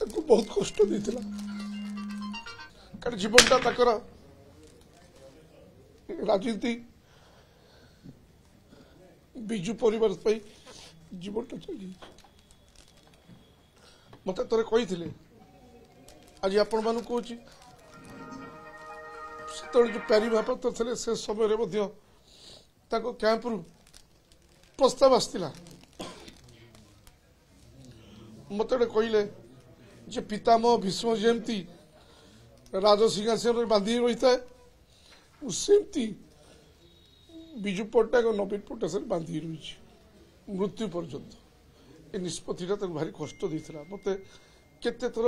बहुत कष्ट देता कारण जीवनटा तकर राजनीति विजु परिवार जीवनटा चली मत थे कही आज आपण मान कौच जो प्यारी महापात्र थे से समय कैंप रु प्रस्ताव आसला मत कहले जे पितामह भीष्म जमती राजसिंहासन बांधि रही था सेमती विजु पट्टनायक और नवीन पट्टनायक बांधि रही मृत्यु पर्यंत ए निष्पत्तिटा भारी कष्ट देता मत केते थर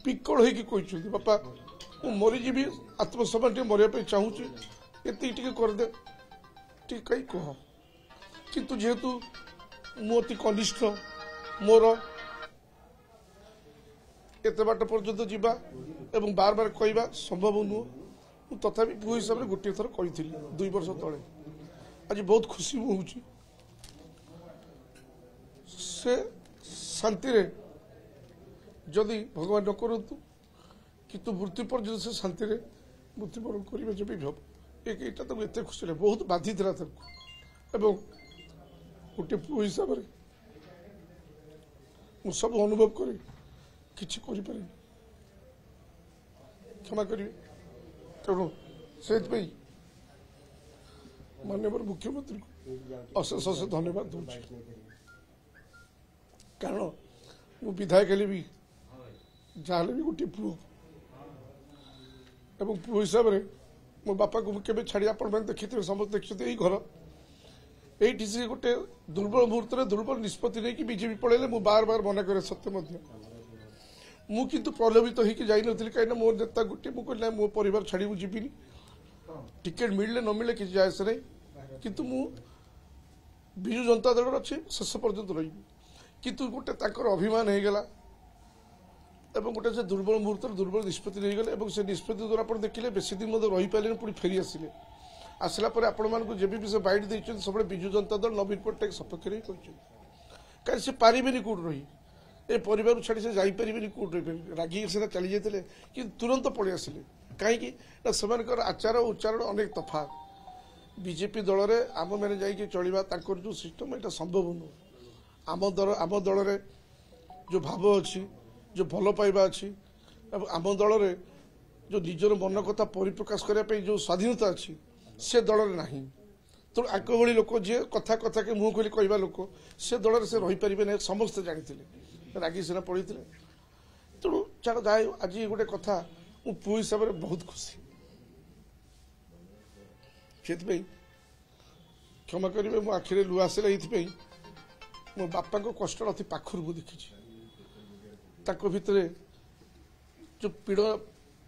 विकल होती बापा मु मरीजी आत्मसम्मान टे मरिया चाहूँगी ये करदे टे कहीं कह किंतु जेहेतु मु अति कनिष्ठ मोर एत बाट पर्यंत जीवा एवं बार बार कहवा संभव नुह तथापि पु हिसाब से गोटे थर कही 2 वर्ष तले आज बहुत खुशी हूँ से शांति रे जदि भगवान न करतु किंतु मृत्यु पर्यंत से शांति रे मृत्युवरण करेंगे जब भी यहाँ तो एत खुशी बहुत बाधि था गोटे पु हिसाब से मु सब अनुभव करे किसी करें क्षमा करेंगे तेणु से माननीय मुख्यमंत्री को अशेष अशेष धन्यवाद दूसरी कारण मु विधायक हेले भी जहाँ भी गोटे पुओ एवं पुओ हिसाब से मो बापा को केवे छाड़ी आपण देखिए समस्त देखते यही घर ये से गोटे दुर्बल मुहूर्त दुर्बल निष्पत्ति नहीं कि बीजेपी पड़े मु बार बार मना करे सत्य मु किंतु प्रलोभित होकर जाई नथि कहीं मोर नेता गोटे मु कहना मो परिवार छाड़ी जीविनी टिकेट मिलले न मिले किसी जायस नहीं किंतु मु विजु जनता दल अच्छे शेष पर्यंत रही किंतु गोटे अभिमान हो गला एवं गोटे से दुर्बल मुहूर्त दुर्बल निष्पत्ति नहीं गले से निष्पत्ति द्वारा आप देखिले बेसी दिन रही पारे पुणी फेरी आसिले आसला आपण मानक जब भी से बैठ देते सब विजु जनता दल नवीन पट्टनायक सपक्ष ही कहते कहीं से पारे कौट रही ए परिवार छाड़ी से जापारे कौट रही रागी सीना चली जाते कि तुरंत पलि आसिले कहीं आचार उच्चारण अनेक तफात बीजेपी दल में आम मैंने जाकि चलवा जो सिस्टम यहाँ संभव नुह आम दल में जो भाव अच्छी जो भल पाइबा अच्छी आम दल में जो निजर मन कथा परिप्रकाश करने जो स्वाधीनता अच्छी से दल में ना तो आक भली लोक जी कथा कथा के मुँह खोली कहवा लोक से दल में से रही पारे ना समस्ते जानी रागी सीना पड़ी तेणु चार जाए आज गोटे कथा मु पु हिसाब से बहुत खुशी से क्षमा करेंगे मो आखिरे लुह आसला ये मो बापा को कष्ट अति पाखर मुझे देखी भितर जो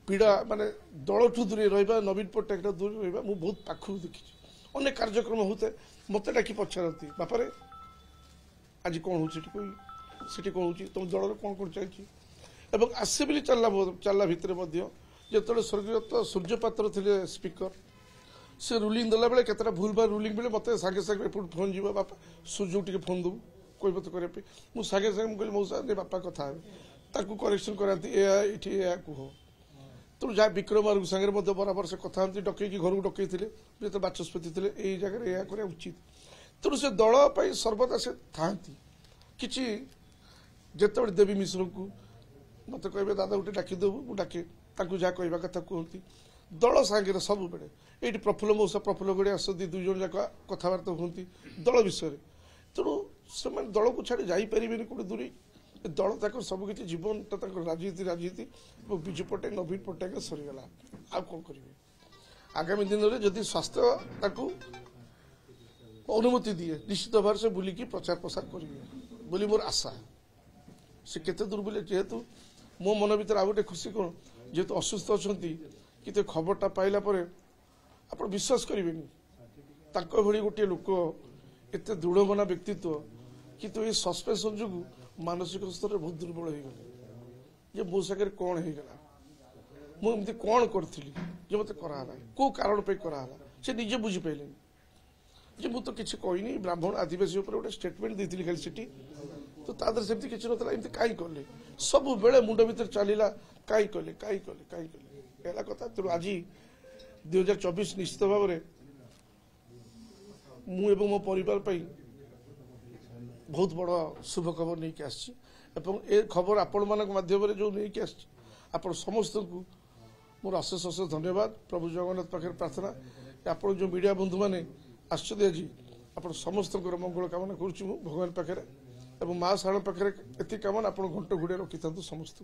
पीड़ा माने दल ठू दूर रहा नवीन पट्टनायक दूर रहा मुझे बहुत पाखर देखी अनेक कार्यक्रम होते मत डाकी पचारती बापारे आज कौन हो कौन हो तुम दल कौन कौन चलती आसे बोली चलला भितर जो स्वर्गीय सूर्य पात्र थे स्पीकर से रुलिंग देला बेले केतरा भूल भाल रुलिंग बेले मत सागे सागे फोन जीव बापा सूर्य टे फोन दबू कोई मत करने मुझे सागे सागे कहली मौसा बापा कथा ताकू करेक्शन कराती ये कह तेणु जहाँ विक्रम सागर बराबर से कथा डकई घर को डकई थे तो बाचस्पति थे यही जगह यह करा उचित तेणु से दल सर्वदा से था कि जिते देवी मिश्र को मत कहे दादा गोटे डाकिदेबू मुझे डाके जहाँ कहवा कथा कहती दल सांगे सब बेले ये प्रफुल्ल मौसा प्रफुल्ल गड़े आसती 2 जन जाक कथबार्ता होती दल विषय तेणु से दल को छाड़ी जापारे कौटे दूरी दल तक सबकि जीवन राजनीति विजु पट्टनायक नवीन पट्टनायक सरीगला आ कौन करेंगे आगामी दिन में जदि स्वास्थ्य अनुमति दिए निश्चित भाव से बुलिकी प्रचार प्रसार करेंगे बोली मोर आशा से केते दूर बोले जेहेतु मो मन भर आ गए खुशी कौन जेहेतु असुस्थ अच्छा कि खबरटा पाइला आप विश्वास करेंगे भली गोटे लोक एत दृढ़ व्यक्तित्व किंतु ये सस्पेंशन जो मानसिक स्तर बहुत दुर्बल हो गले मो सागर कौन होगा मुझे कौन करी जो मत कराला कौ कारण पे कराला से निजे बुझीपारे मुझे किसी कहनी ब्राह्मण आदिवासी गोटे स्टेटमेंट देती खाली सीटी तो तादर सेमती किसी नथला एमती काई कले सब बेले मुंड भीतर चलीला काई कले एला कथा। तेणु आज 2024 निश्चित भाव में मु एवं मो परिवार पई बहुत बड़ शुभ खबर नहीं कि आसी ए खबर आपण मान माध्यम जो नहीं कि आसी आपण समस्त को मोर अशेष अशेष धन्यवाद। प्रभु जगन्नाथ पाखे प्रार्थना आप जो मीडिया बंधु मैंने आश्चर्य आज आप समस्त मंगल कामना करुच्ची भगवान पाखे और माँ शारण पाखे ये कामना आप घंट घोड़े रखी था समस्त।